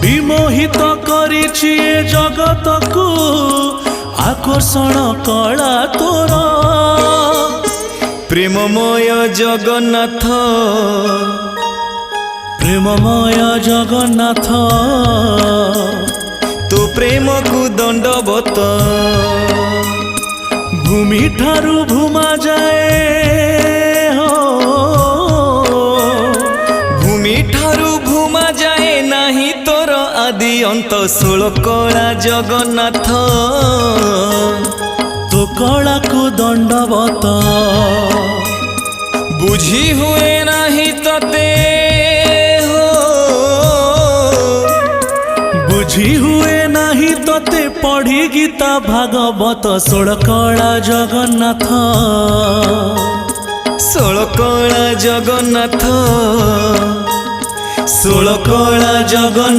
विमोहित करिछि ए जगत को आकर्षण कला तोर प्रेममय जगन्नाथ प्रेममय जगन्नाथ तो प्रेम को दंडवत भूमि ठारू भूमा जाए हो भूमि ठारू भूमा जाए नाही तोर आदि अंत 16 कला जगन्नाथ तो कला को दंडवत बुझी हुए नाही तते हो बुझी हुए नाही तते पढ़ी गीता भागवत 16 कला जगन्नाथ 16 कला जगन्नाथ 16 कला जगन्नाथ।